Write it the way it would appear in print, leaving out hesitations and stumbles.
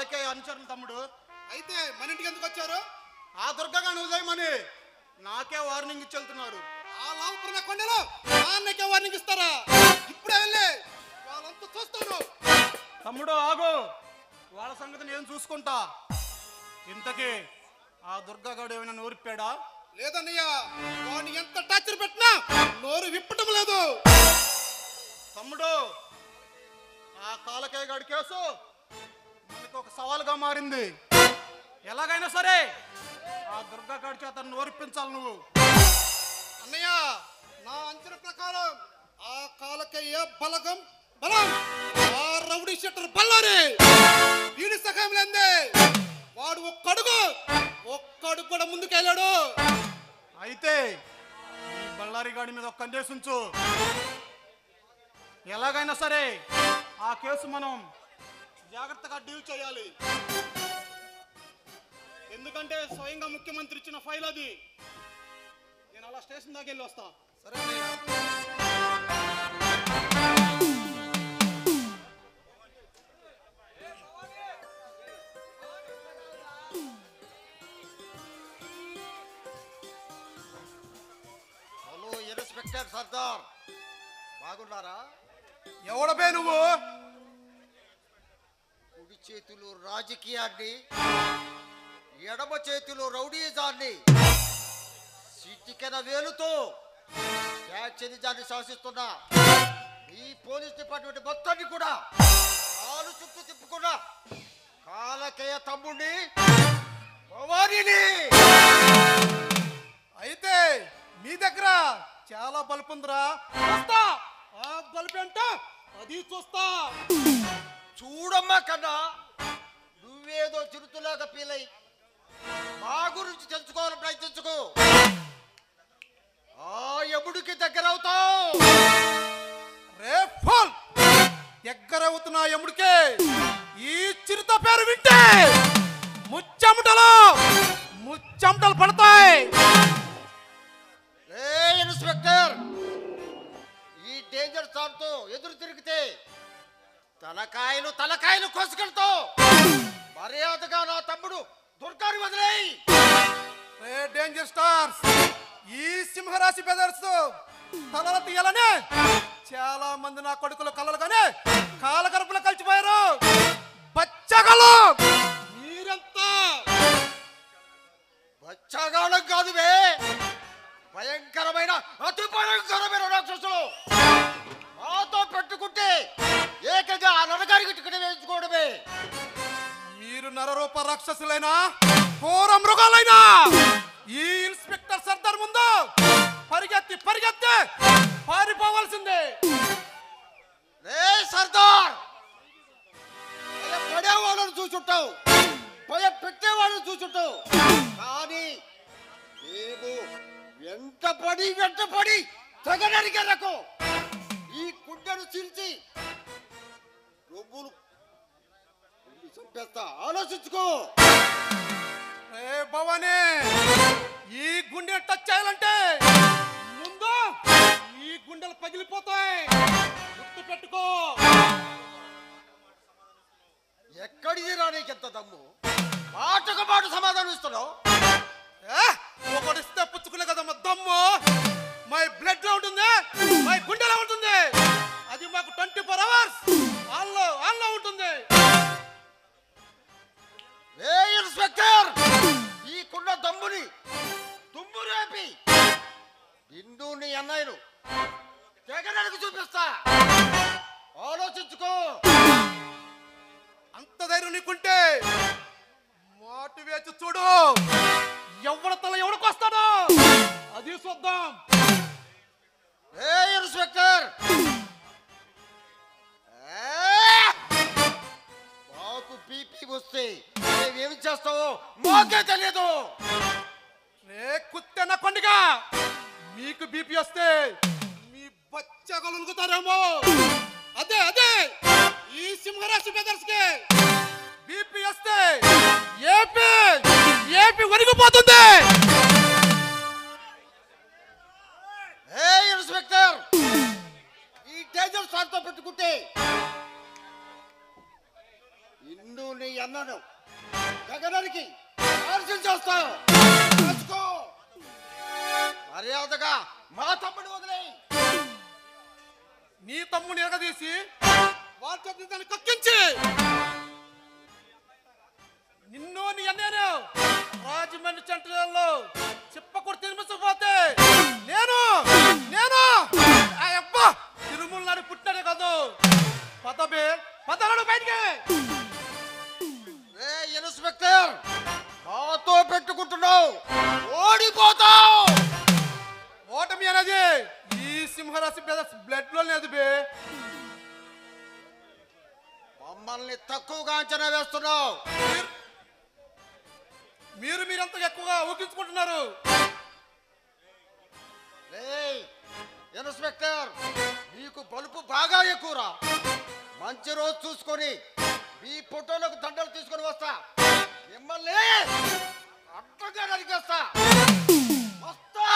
కాలకే అనుచరులు తమ్ముడు. అయితే మన ఇంటికి ఎందుకు వచ్చారు? ఆ దుర్గగాని ఉదయమని నాకే వార్నింగ్ ఇచ్చి వెళ్తున్నారు. ఆ లావుపురం కొండలో నాన్నకే వార్నింగ్ ఇస్తారా? ఇప్పుడే వెళ్ళి వాళ్ళంతా చూస్తాను. తమ్ముడు ఆగు, వాళ్ళ సంగతి నేను చూసుకుంటా. ఇంతకీ ఆ దుర్గాగాడు ఏమైనా నోరిప్పాడా? లేదన్నయ్య, వాడిని ఎంత టార్చర్ పెట్టినా నోరు విప్పటం లేదు. తమ్ముడు, ఆ కాలకే గాడి కేసు మనకు ఒక సవాలుగా మారింది. ఎలాగైనా సరే ఆ దుర్గాగాడి చేత నోరిప్పించాలి నువ్వు. అన్నయ్య, నా అంచనా ప్రకారం ఆ కాలకయ్య బలం ఆ రౌడీ షెట్టర్ బల్లారి వీడి సహాయం లేదే వాడు ఒక్కడుగు కూడా ముందుకెళ్ళాడు. అయితే ఈ బళ్ళారి గాడి మీద ఒక కండేసి ఉంచు. ఎలాగైనా సరే ఆ కేసు మనం జాగ్రత్తగా డీల్ చేయాలి. ఎందుకంటే స్వయంగా ముఖ్యమంత్రి ఇచ్చిన ఫైల్ అది. నేను అలా స్టేషన్ దాకా వెళ్ళి వస్తా. సరే ఇన్స్పెక్టర్ సర్దార్, బాగున్నారా? ఎవడబే నువ్వు? కుడి చేతిలో రాజకీయాన్ని, ఎడమ చేతిలో రౌడీజాన్ని, సిటికెన వేలుతో యాక్షన్ శాసిస్తున్న ఈ పోలీస్ డిపార్ట్మెంట్ మొత్తాన్ని కూడా కాలు చుట్టూ తిప్పుకున్న కాలకేయ తమ్ముడిని భవానీని. అయితే మీ దగ్గర చాలా బల్బు ఉందిరా. ఆ బల్బు ఏంట అది చూస్తా. చూడమ్మా కన్నా, నువ్వేదో చిరుతులాగా ఫీలై మా గురించి తెలుసుకోవాలని ప్రయత్నించుకో. ఆ యముడికి దగ్గర అవుతావు. రే ఫుల్ దగ్గర అవుతున్నా యముడికే ఈ చిరుత పేరు వింటే ముచ్చమటలు పడతాయి. ఇన్స్పెక్టర్, ఈ డేంజర్ తో ఎదురు తిరిగితే తలకాయలు కోసుకెళ్తావు. మర్యాదగా నా తమ్ముడు దుర్గాని వదిలేయి. డేంజర్ స్టార్స్, ఈ సింహరాశి బెదర్స్ తలలు తీయాలని చాలా మంది నా కొడుకులు కలలుగానే కాలగర్భలు కలిసిపోయారు. బచ్చగలు మీరంతా. బచ్చగాళ్ళం కాదు బే, భయంకరమైన అతి భయంకరమైన రాక్షసులు. మాతో పెట్టుకుంటే ఏకంగా ఆ నరగారికి టికెట్ వేయించుకోవడమే. మీరు నరరూప రాక్షసులైనా ఘోర మృగాలైనా ఈ ఇన్స్పెక్టర్ సర్దార్ ముందు పరిగెత్తి పారిపోవాల్సిందే. సర్దార్, పడేవాళ్ళని చూచుంటావు, పెట్టేవాళ్ళని చూచుంటావు, కానీ మేము వెంటపడి తెగనరికెరకు ఈ గుండెను చీల్చి రొమ్ములు చంపేస్తా. ఆలోచించుకో. భవానీ, ఈ గుండె టచ్ చేయాలంటే ముందు ఈ గుండెలు పగిలిపోతాయి. గుర్తు పెట్టుకో. ఎక్కడిది రా నీకెంత దమ్ము? మాటకు మాట సమాధానం ఇస్తున్నావు. ఒకటిస్తే పుచ్చుకునే కదమ్మా దమ్ము. మై బ్లడ్ లో ఉంటుంది, మై గుండెలో ఉంటుంది. అది మాకు 24 hours ఆన్లో ఉంటుంది. ఇన్స్పెక్టర్, ఈ కుండ దమ్ముని దుమ్ము రేపి నిన్ను నీ అన్నయ్యను తెగనరికి చూపిస్తా. ఆలోచించుకో. అంత ధైర్యం నీకుంటే మాటి వేచి చూడు. ఎవరి తల ఎవడికొస్తాడో అది చూద్దాం. ఇన్స్పెక్టర్, మాకు బీపీ వస్తే మేమేమి చేస్తావో మాకే తెలియదు. కుత్తెన కొండగా మీకు బీపీ వస్తే మీ బచ్చగలుగుతారేమో. అదే ఈ సింహరాశి బెదర్స్ కి బీపీ వస్తే ఏపీ వణిగిపోతుంది. ఇన్స్పెక్టర్, ఈ డేంజర్ సార్తో పెట్టుకుంటే నిన్ను నీ అన్నను గగనానికి నాశనం చేస్తావు. రాసుకో. మర్యాదగా మా తమ్ముడు వదిలేయి. నీ తమ్ముని ఎరగదీసి వాటి దాన్ని కక్కించి నిన్ను నీ అన్నేను రాజమండ్రి సెంట్రల్లో చిప్పకూడ తినిపించకపోతే నేను నేను ఆ అబ్బా తిరుమల నాడు పుట్టినాడే కాదు. పదనాడు బయటికి. రే ఇన్స్పెక్టర్, మాతో పెట్టుకుంటున్నావు, ఓడిపోతావు. ఓటమి అనేది ఈ సింహరాశి బ్లడ్ లో లేదు బే. మమ్మల్ని తక్కువగా అంచనా వేస్తున్నావు. మీరంతగా ఎక్కువగా ఊహించుకుంటున్నారు. ఇన్స్పెక్టర్, నీకు బలుపు బాగా ఎక్కువరా. మంచి రోజు చూసుకొని మీ ఫోటోలకు దండలు తీసుకొని వస్తా. మిమ్మల్ని అడ్డంగా నరికేస్తా. వస్తా.